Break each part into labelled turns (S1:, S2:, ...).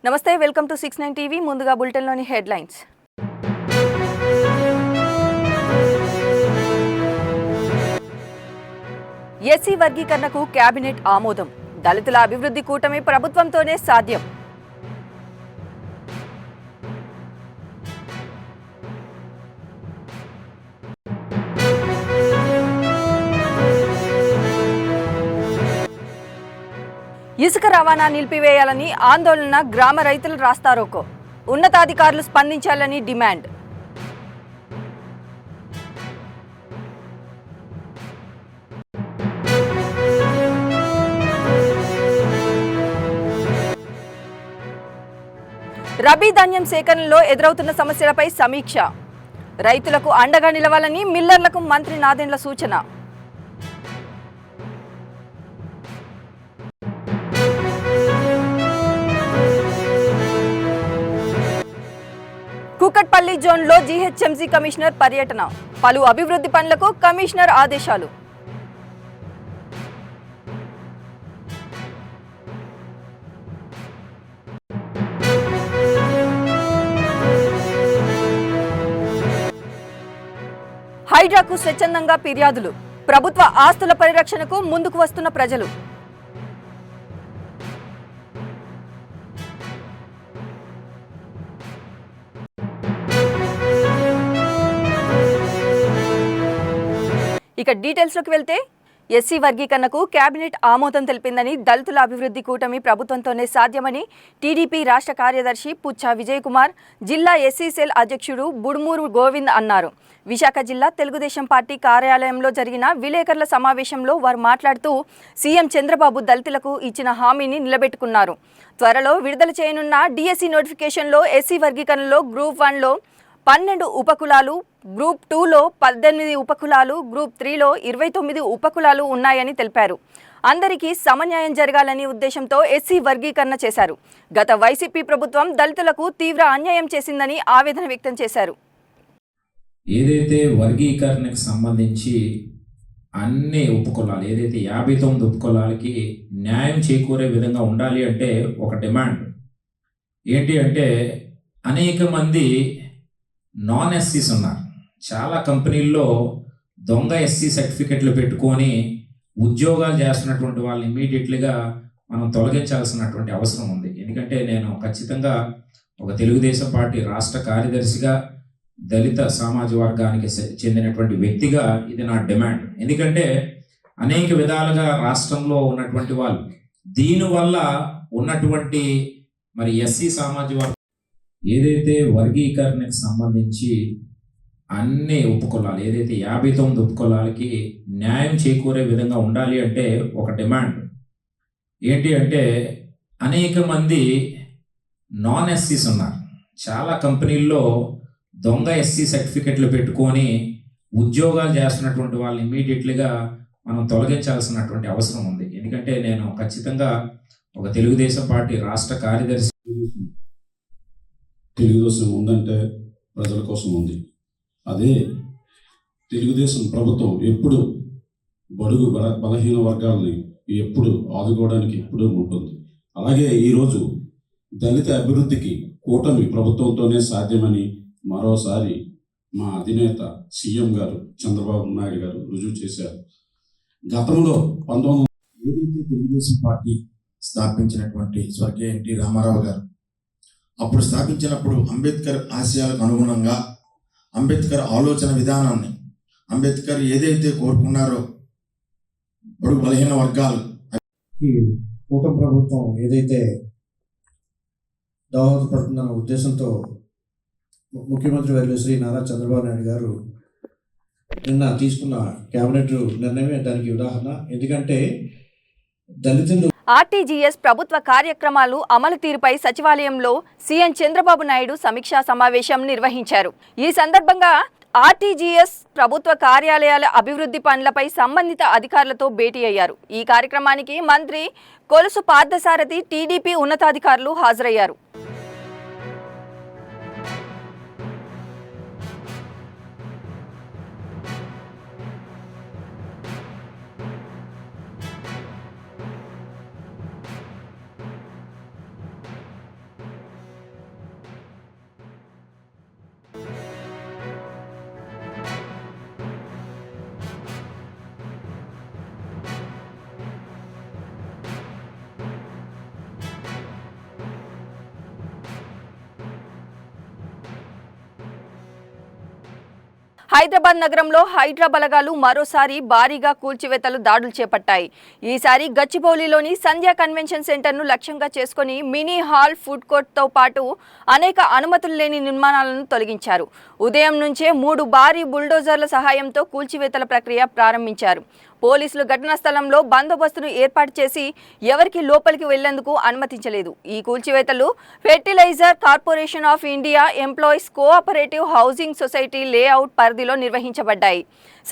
S1: నమస్తే, welcome to 69 TV. ముందుగా బులెటిన్లోని headlines. SC వర్గీకరణకు కేబినెట్ ఆమోదం. దళితుల అభివృద్ధి కూటమి ప్రభుత్వంతోనే సాధ్యం. ఇసుక రవాణా నిలిపివేయాలని ఆందోళన, గ్రామ రైతులు రాస్తారోకో. ఉన్నతాధికారులు స్పందించాలని డిమాండ్. రబీ ధాన్యం సేకరణలో ఎదురవుతున్న సమస్యలపై సమీక్ష. రైతులకు అండగా నిలవాలని మిల్లర్లకు మంత్రి నాదెండ్ల సూచన. కూకట్పల్లి జోన్లో జీహెచ్ఎంసీ కమిషనర్ పర్యటన. పలు అభివృద్ధి పనులకు కమిషనర్ ఆదేశాలు. హైడ్రాకు స్వచ్ఛందంగా ఫిర్యాదులు. ప్రభుత్వ ఆస్తుల పరిరక్షణకు ముందుకు వస్తున్న ప్రజలు. ఇక డీటెయిల్స్లోకి వెళ్తే, ఎస్సీ వర్గీకరణకు కేబినెట్ ఆమోదం తెలిపిందని దళితుల అభివృద్ధి కూటమి ప్రభుత్వంతోనే సాధ్యమని టీడీపీ రాష్ట్ర కార్యదర్శి పుచ్చా విజయ్ కుమార్, జిల్లా ఎస్సీ సెల్ అధ్యక్షుడు బుడుమూరు గోవింద్ అన్నారు. విశాఖ జిల్లా తెలుగుదేశం పార్టీ కార్యాలయంలో జరిగిన విలేకరుల సమావేశంలో వారు మాట్లాడుతూ, సీఎం చంద్రబాబు దళితులకు ఇచ్చిన హామీని నిలబెట్టుకున్నారు. త్వరలో విడుదల చేయనున్న డిఎస్సీ నోటిఫికేషన్లో ఎస్సీ వర్గీకరణలో గ్రూప్ 1లో 12 ఉపకులాలు, గ్రూప్ 2లో 18 ఉపకులాలు, గ్రూప్ 3లో 29 ఉపకులాలు ఉన్నాయని తెలిపారు. అందరికీ సమన్యాయం జరగాలని ఉద్దేశంతో ఎస్సీ వర్గీకరణ చేశారు. గత వైసీపీ ప్రభుత్వం దళితులకు తీవ్ర అన్యాయం చేసిందని ఆవేదన వ్యక్తం చేశారు.
S2: ఏదైతే వర్గీకరణకు సంబంధించి అన్ని ఉపకులాలు, ఏదైతే 59 ఉపకులాలకి న్యాయం చేకూరే విధంగా ఉండాలి అంటే ఒక డిమాండ్ ఏంటి అంటే, అనేక మంది నాన్ ఎస్సీస్ ఉన్నారు. చాలా కంపెనీల్లో దొంగ ఎస్సీ సర్టిఫికెట్లు పెట్టుకొని ఉద్యోగాలు చేస్తున్నటువంటి వాళ్ళని ఇమీడియట్లీగా మనం తొలగించాల్సినటువంటి అవసరం ఉంది. ఎందుకంటే నేను ఖచ్చితంగా ఒక తెలుగుదేశం పార్టీ రాష్ట్ర కార్యదర్శిగా, దళిత సామాజిక వర్గానికి చెందినటువంటి వ్యక్తిగా ఇది నా డిమాండ్. ఎందుకంటే అనేక విధాలుగా రాష్ట్రంలో ఉన్నటువంటి వాళ్ళు దీనివల్ల ఉన్నటువంటి మరి ఎస్సీ సామాజిక వర్గం ఏదైతే వర్గీకరణకు సంబంధించి అన్ని ఉపకులాలు, ఏదైతే 59 ఉపకులాలకి న్యాయం చేకూరే విధంగా ఉండాలి అంటే ఒక డిమాండ్ ఏంటి అంటే, అనేక మంది నాన్ ఎస్సీస్ ఉన్నారు. చాలా కంపెనీల్లో దొంగ ఎస్సీ సర్టిఫికెట్లు పెట్టుకొని ఉద్యోగాలు చేస్తున్నటువంటి వాళ్ళని ఇమీడియట్లీగా మనం తొలగించాల్సినటువంటి అవసరం ఉంది. ఎందుకంటే నేను ఖచ్చితంగా ఒక తెలుగుదేశం పార్టీ రాష్ట్ర కార్యదర్శి.
S3: తెలుగుదేశం ఉందంటే ప్రజల కోసం ఉంది. అదే తెలుగుదేశం ప్రభుత్వం ఎప్పుడు బడుగు బలహీన వర్గాలని ఎప్పుడు ఆదుకోవడానికి ఎప్పుడూ ఉంటుంది. అలాగే ఈరోజు దళిత అభివృద్ధికి కూటమి ప్రభుత్వంతోనే సాధ్యమని మరోసారి మా అధినేత సీఎం గారు చంద్రబాబు నాయుడు గారు రుజువు చేశారు. గతంలో 19
S4: ఏదైతే తెలుగుదేశం పార్టీ స్థాపించినటువంటి స్వర్గీయ ఎన్టీ రామారావు గారు అప్పుడు స్థాపించినప్పుడు అంబేద్కర్ ఆశయాలకు అనుగుణంగా, అంబేద్కర్ ఆలోచన విధానాన్ని, అంబేద్కర్ ఏదైతే కోరుకున్నారో బడుగు బలహీన వర్గాలు
S5: కూటమి ప్రభుత్వం ఏదైతే దోహదపడుతుందన్న ఉద్దేశంతో ముఖ్యమంత్రి వర్యులు శ్రీ నారా చంద్రబాబు నాయుడు గారు నిన్న తీసుకున్న కేబినెట్ నిర్ణయమే దానికి ఉదాహరణ. ఎందుకంటే దళితులు
S1: ఆర్టీజీఎస్ ప్రభుత్వ కార్యక్రమాలు అమలు తీరుపై సచివాలయంలో సీఎం చంద్రబాబు నాయుడు సమీక్షా సమావేశం నిర్వహించారు. ఈ సందర్భంగా ఆర్టీజీఎస్ ప్రభుత్వ కార్యాలయాల అభివృద్ధి పనులపై సంబంధిత అధికారులతో భేటీ అయ్యారు. ఈ కార్యక్రమానికి మంత్రి కొలుసు పార్థసారథి, టీడీపీ ఉన్నతాధికారులు హాజరయ్యారు. హైదరాబాద్ నగరంలో హైడ్రా బలగాలు మరోసారి భారీగా కూల్చివేతలు దాడులు చేపట్టాయి. ఈసారి గచ్చిబౌలిలోని సంధ్యా కన్వెన్షన్ సెంటర్ను లక్ష్యంగా చేసుకుని మినీ హాల్, ఫుడ్ కోర్ట్తో పాటు అనేక అనుమతులు లేని నిర్మాణాలను తొలగించారు. ఉదయం నుంచే 3 భారీ బుల్డోజర్ల సహాయంతో కూల్చివేతల ప్రక్రియ ప్రారంభించారు. పోలీసులు ఘటనా స్థలంలో బందోబస్తును ఏర్పాటు చేసి ఎవరికి లోపలికి వెళ్లేందుకు అనుమతించలేదు. ఈ కూల్చివేతలు fertiliser corporation of India employees cooperative housing society layout పరిధిలో నిర్వహించబడ్డాయి.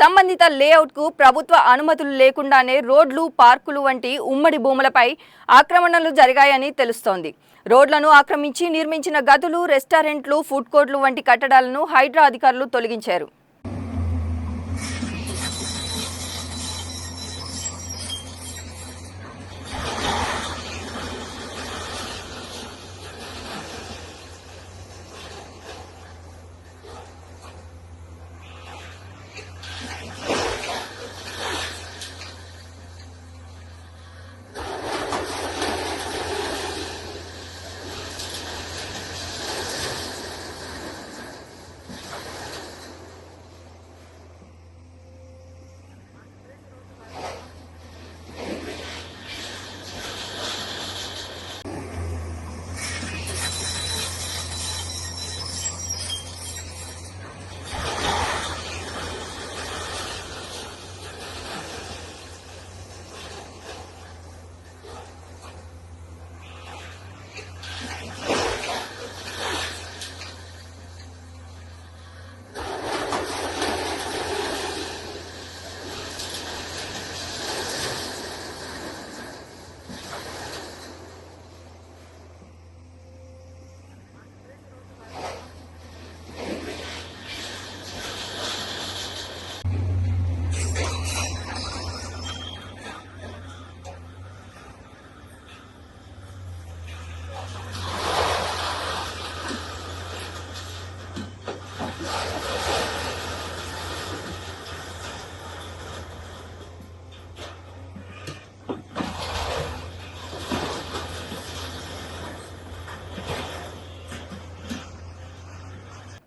S1: సంబంధిత లేఅవుట్కు ప్రభుత్వ అనుమతులు లేకుండానే రోడ్లు, పార్కులు వంటి ఉమ్మడి భూములపై ఆక్రమణలు జరిగాయని తెలుస్తోంది. రోడ్లను ఆక్రమించి నిర్మించిన గదులు, రెస్టారెంట్లు, ఫుడ్ కోర్టులు వంటి కట్టడాలను హైడ్రా అధికారులు తొలగించారు.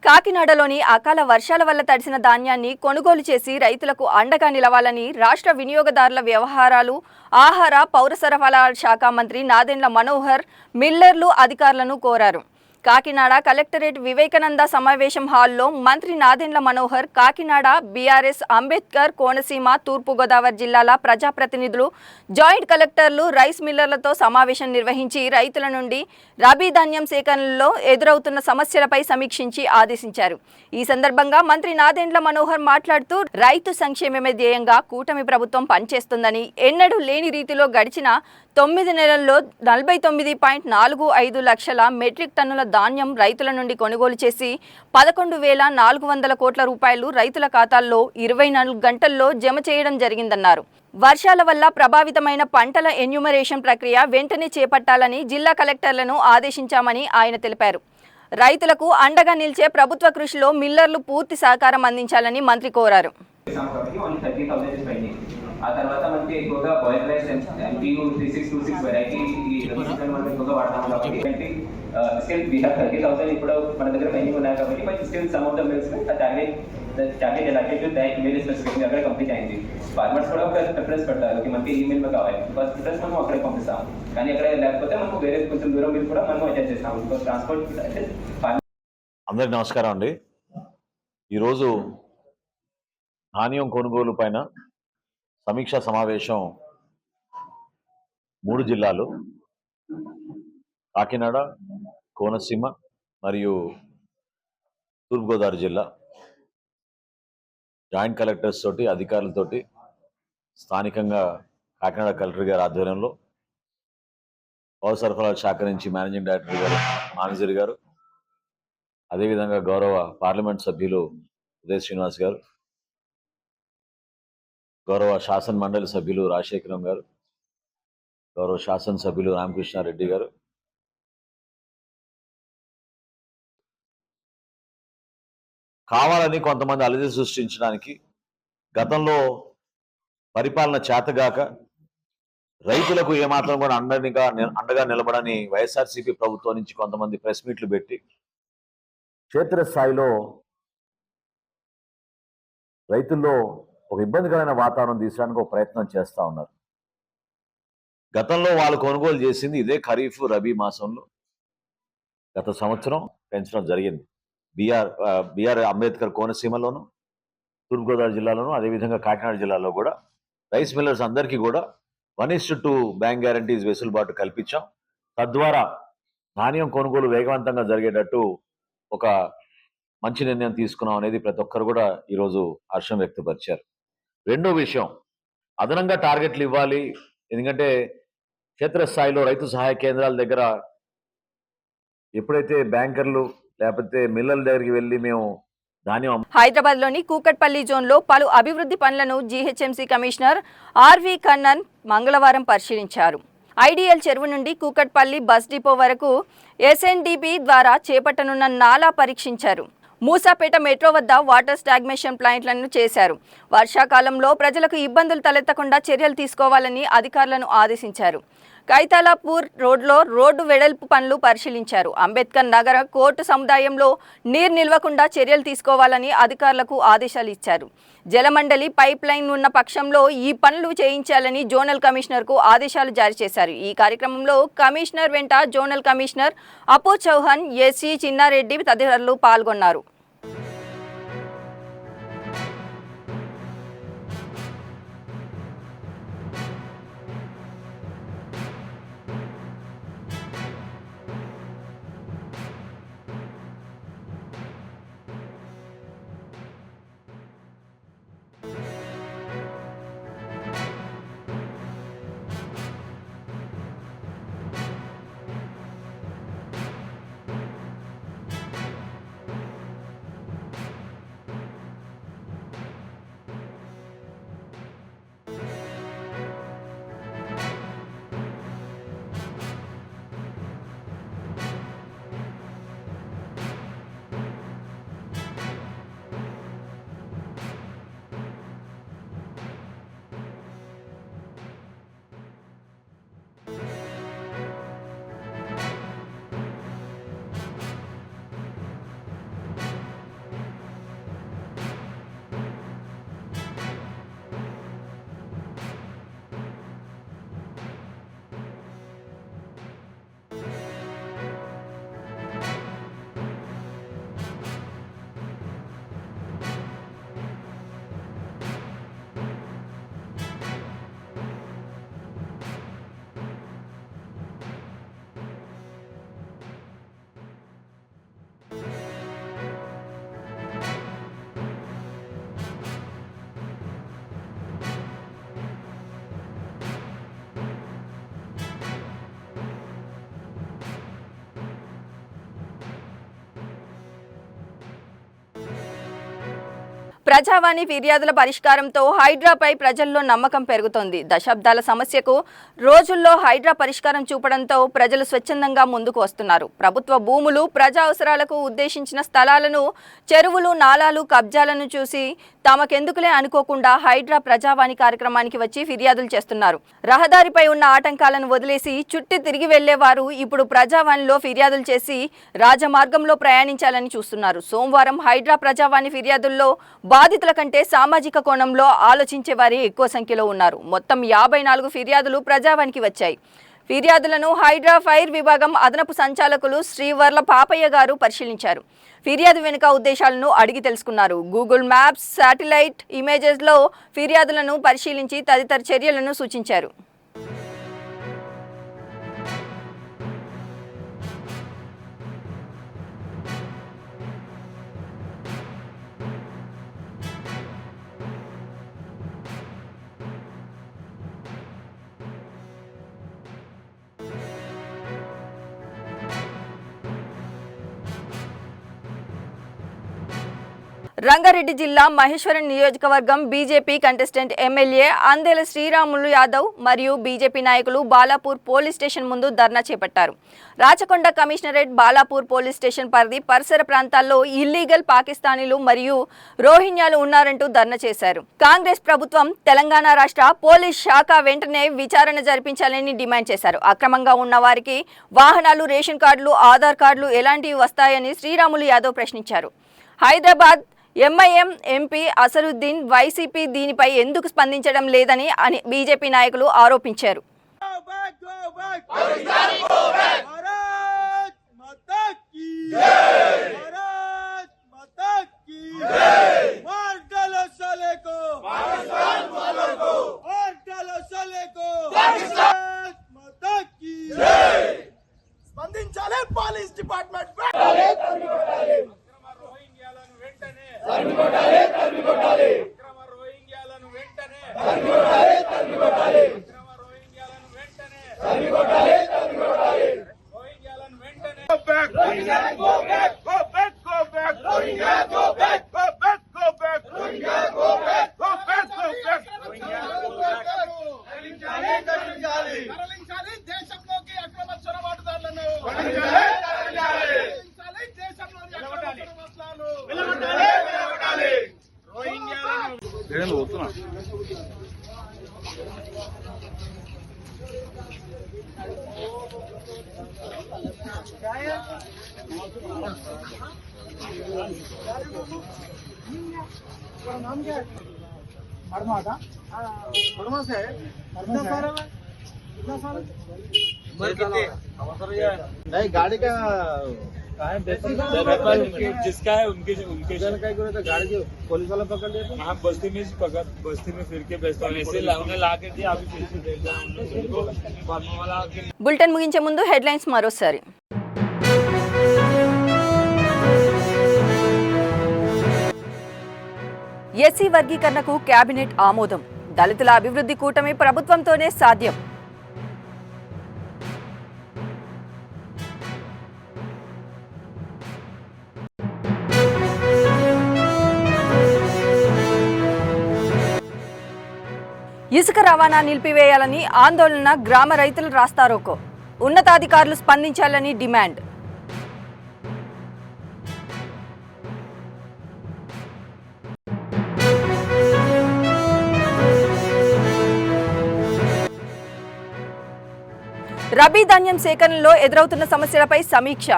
S1: కాకినాడలోని అకాల వర్షాల వల్ల తడిసిన ధాన్యాన్ని కొనుగోలు చేసి రైతులకు అండగా నిలవాలని రాష్ట్ర వినియోగదారుల వ్యవహారాలు, ఆహార, పౌర సరఫరాల శాఖ మంత్రి నాదెండ్ల మనోహర్ మిల్లర్లు అధికారులను కోరారు. కాకినాడ కలెక్టరేట్ వివేకానంద సమావేశం హాల్లో మంత్రి నాదెండ్ల మనోహర్ కాకినాడ, బీఆర్ఎస్, అంబేద్కర్, కోనసీమ, తూర్పుగోదావరి జిల్లాల ప్రజాప్రతినిధులు, జాయింట్ కలెక్టర్లు, రైస్ మిల్లర్లతో సమావేశం నిర్వహించి రైతుల నుండి రబీ ధాన్యం సేకరణలో ఎదురవుతున్న సమస్యలపై సమీక్షించి ఆదేశించారు. ఈ సందర్భంగా మంత్రి నాదెండ్ల మనోహర్ మాట్లాడుతూ రైతు సంక్షేమమే ధ్యేయంగా కూటమి ప్రభుత్వం పనిచేస్తుందని, ఎన్నడూ లేని రీతిలో గడిచిన 9 నెలల్లో 49.45 లక్షల మెట్రిక్ టన్నుల ధాన్యం రైతుల నుండి కొనుగోలు చేసి 11,400 కోట్ల రూపాయలు రైతుల ఖాతాల్లో 24 గంటల్లో జమ చేయడం జరిగిందన్నారు. వర్షాల వల్ల ప్రభావితమైన పంటల ఎన్యూమరేషన్ ప్రక్రియ వెంటనే చేపట్టాలని జిల్లా కలెక్టర్లను ఆదేశించామని ఆయన తెలిపారు. రైతులకు అండగా నిలిచే ప్రభుత్వ కృషిలో మిల్లర్లు పూర్తి సహకారం అందించాలని మంత్రి కోరారు.
S6: ఆ తర్వాత మనకి ఎక్కువగా బాయిల్ రైస్ MTU 3626 వెరైటీ ఈ సీజన్ మనం ఎక్కువగా వాడతాము కాబట్టి స్టిల్ వీ హ్యావ్ 30,000 ఇప్పుడు మన దగ్గర పెండింగ్ ఉన్నాయి కాబట్టి but still some of the mills target ఎలాంటి దానికి వేరే స్పెసిఫిక్ అక్కడ కంప్లీట్ అయింది. ఫార్మర్స్ కూడా ఒక ప్రిఫరెన్స్ పెడతారు, మనకి ఈమెయిల్ కావాలి ఫస్ట్ ప్రిఫరెన్స్ మనం అక్కడే పంపిస్తాం. కానీ అక్కడ లేకపోతే మనకు వేరే కొంచెం దూరం మీరు కూడా మనం అడ్జస్ట్ చేస్తాం. బికాస్ ట్రాన్స్పోర్ట్ అంటే.
S7: అందరికి నమస్కారం అండి. ఈరోజు ధాన్యం కొనుగోలు పైన సమీక్షా సమావేశం 3 జిల్లాలు కాకినాడ, కోనసీమ మరియు తూర్పుగోదావరి జిల్లా జాయింట్ కలెక్టర్స్ తోటి, అధికారులతోటి స్థానికంగా కాకినాడ కలెక్టర్ గారి ఆధ్వర్యంలో పౌర సరఫరాల శాఖ నుంచి మేనేజింగ్ డైరెక్టర్ గారు, మేనేజర్ గారు, అదేవిధంగా గౌరవ పార్లమెంట్ సభ్యులు ఉదయ్ శ్రీనివాస్ గారు, గౌరవ శాసన మండలి సభ్యులు రాజశేఖరం గారు, గౌరవ శాసన సభ్యులు రామకృష్ణారెడ్డి గారు, కావాలని కొంతమంది అలజడి సృష్టించడానికి, గతంలో పరిపాలన చేతగాక రైతులకు ఏమాత్రం కూడా అండగా నిలబడని వైఎస్ఆర్సీపీ ప్రభుత్వం నుంచి కొంతమంది ప్రెస్ మీట్లు పెట్టి క్షేత్రస్థాయిలో రైతుల్లో ఒక ఇబ్బందికరమైన వాతావరణం తీసడానికి ఒక ప్రయత్నం చేస్తూ ఉన్నారు. గతంలో వాళ్ళు కొనుగోలు చేసింది ఇదే ఖరీఫ్ రబీ మాసంలో గత సంవత్సరం పెంచడం జరిగింది. బిఆర్ అంబేద్కర్ కోనసీమలోను, తూర్పుగోదావరి జిల్లాలోను, అదేవిధంగా కాకినాడ జిల్లాలో కూడా రైస్ మిల్లర్స్ అందరికీ కూడా 1:2 బ్యాంక్ గ్యారంటీస్ వెసులుబాటు కల్పించాం. తద్వారా ధాన్యం కొనుగోలు వేగవంతంగా జరిగేటట్టు ఒక మంచి నిర్ణయం తీసుకున్నాం అనేది ప్రతి ఒక్కరు కూడా ఈరోజు హర్షం వ్యక్తపరిచారు. రెండో విషయం, అదనంగా టార్గెట్లు ఇవ్వాలి. ఎందుకంటే క్షేత్రస్థాయిలో రైతు సహాయ కేంద్రాల దగ్గర ఎప్పుడైతే బ్యాంకర్లు లేకపోతే మిల్లర్ల దగ్గరికి వెళ్ళి మేము ధాన్యం
S1: హైదరాబాద్లోని కూకట్పల్లి జోన్లో పలు అభివృద్ధి పనులను జీహెచ్ఎంసీ కమిషనర్ ఆర్వి కన్నన్ మంగళవారం పరిశీలించారు. ఐడిఎల్ చెరువు నుండి కూకట్పల్లి బస్ డిపో వరకు ఎస్ఎన్డిపి ద్వారా చేపట్టనున్న నాలా పరీక్షించారు. మూసాపేట మెట్రో వద్ద వాటర్ స్టాగ్నేషన్ ప్లాంట్లను చేశారు. వర్షాకాలంలో ప్రజలకు ఇబ్బందులు తలెత్తకుండా చర్యలు తీసుకోవాలని అధికారులను ఆదేశించారు. కైతాలాపూర్ రోడ్లో రోడ్డు వెడల్పు పనులు పరిశీలించారు. అంబేద్కర్ నగర కోర్టు సముదాయంలో నీరు నిల్వకుండా చర్యలు తీసుకోవాలని అధికారులకు ఆదేశాలు ఇచ్చారు. జలమండలి పైప్ లైన్ ఉన్న పక్షంలో ఈ పనులు చేయించాలని జోనల్ కమిషనర్కు ఆదేశాలు జారీ చేశారు. ఈ కార్యక్రమంలో కమిషనర్ వెంట zonal commissioner Apoo Chauhan, SC Chinnareddy తదితరులు పాల్గొన్నారు. ప్రజావాణి ఫిర్యాదుల పరిష్కారంతో హైడ్రాపై ప్రజల్లో నమ్మకం పెరుగుతోంది. దశాబ్దాల సమస్యకు రోజుల్లో హైడ్రా పరిష్కారం చూపడంతో ప్రజలు స్వచ్ఛందంగా ముందుకు వస్తున్నారు. ప్రభుత్వ భూములు, ప్రజా అవసరాలకు ఉద్దేశించిన స్థలాలను, చెరువులు, నాలాలు, కబ్జాలను చూసి తమకెందుకులే అనుకోకుండా హైడ్రా ప్రజావాణి కార్యక్రమానికి వచ్చి ఫిర్యాదులు చేస్తున్నారు. రహదారిపై ఉన్న ఆటంకాలను వదిలేసి చుట్టి తిరిగి వెళ్లేవారు ఇప్పుడు ప్రజావాణిలో ఫిర్యాదులు చేసి రాజమార్గంలో ప్రయాణించాలని చూస్తున్నారు. సోమవారం హైడ్రా ప్రజావాణి ఫిర్యాదుల్లో బాధితుల కంటే సామాజిక కోణంలో ఆలోచించే వారే ఎక్కువ సంఖ్యలో ఉన్నారు. మొత్తం 54 ఫిర్యాదులు ప్రజావానికి వచ్చాయి. ఫిర్యాదులను హైడ్రా ఫైర్ విభాగం అదనపు సంచాలకులు శ్రీవర్ల పాపయ్య గారు పరిశీలించారు. ఫిర్యాదు వెనుక ఉద్దేశాలను అడిగి తెలుసుకున్నారు. గూగుల్ మ్యాప్స్, శాటిలైట్ ఇమేజెస్లో ఫిర్యాదులను పరిశీలించి తదితర చర్యలను సూచించారు. రంగారెడ్డి జిల్లా మహేశ్వరం నియోజకవర్గం BJP contestant MLA Andela Sriramulu Yadav మరియు బీజేపీ నాయకులు బాలాపూర్ పోలీస్ స్టేషన్ ముందు ధర్నా చేపట్టారు. Rachakonda commissionerate, Balapur police station పరిధి పరిసర ప్రాంతాల్లో ఇల్లీగల్ పాకిస్తానీలు మరియు రోహింగ్యాలు ఉన్నారంటూ ధర్నా చేశారు. కాంగ్రెస్ ప్రభుత్వం, తెలంగాణ రాష్ట్ర పోలీస్ శాఖ వెంటనే విచారణ జరిపించాలని డిమాండ్ చేశారు. అక్రమంగా ఉన్న వారికి వాహనాలు, రేషన్ కార్డులు, ఆధార్ కార్డులు ఎలాంటివి వస్తాయని శ్రీరాములు యాదవ్ ప్రశ్నించారు. Hyderabad MIM MP Azharuddin YCP దీనిపై ఎందుకు స్పందించడం లేదని బీజేపీ నాయకులు ఆరోపించారు.
S8: స్పందించాలి పోలీస్ డిపార్ట్మెంట్. దేశంలోకి అక్రమ చొరబాటుదారులను नहीं गाड़ी का
S9: जिसका है उनके
S8: गाड़ी जो पुलिस वाला पकड़ लिया था.
S9: हाँ बस्ती में फिर के बेचता हूँ ऐसे उन्हें ला के दिया अभी फिर से दे दिया वाला.
S1: బులెటిన్ ముగించే ముందు హెడ్లైన్స్ మరోసారి. ఎస్సీ వర్గీకరణకు కేబినెట్ ఆమోదం. దళితుల అభివృద్ధి కూటమి ప్రభుత్వంతోనే సాధ్యం. ఇసుక రవాణా నిలిపివేయాలని ఆందోళన, గ్రామ రైతులు రాస్తారోకో. ఉన్నతాధికారులు స్పందించాలని డిమాండ్. రబీ ధాన్యం సేకరణలో ఎదురవుతున్న సమస్యలపై సమీక్ష.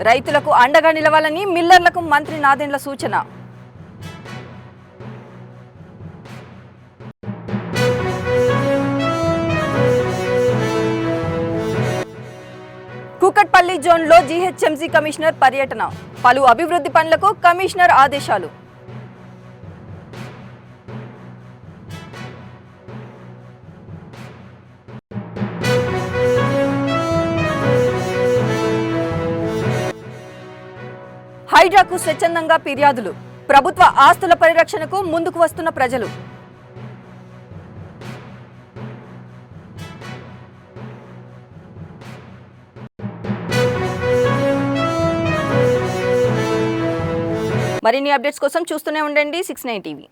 S1: రైతులకు అండగా నిలవాలని మిల్లర్లకు మంత్రి నాదెండ్ల సూచన. కూకట్పల్లి జోన్లో జీహెచ్ఎంసీ కమిషనర్ పర్యటన. పలు అభివృద్ధి పనులకు కమిషనర్ ఆదేశాలు. హైడ్రాకు స్వచ్ఛందంగా ఫిర్యాదులు. ప్రభుత్వ ఆస్తుల పరిరక్షణకు ముందుకు వస్తున్న ప్రజలు. మరిన్ని అప్డేట్స్ కోసం చూస్తూనే ఉండండి 69 టీవీ.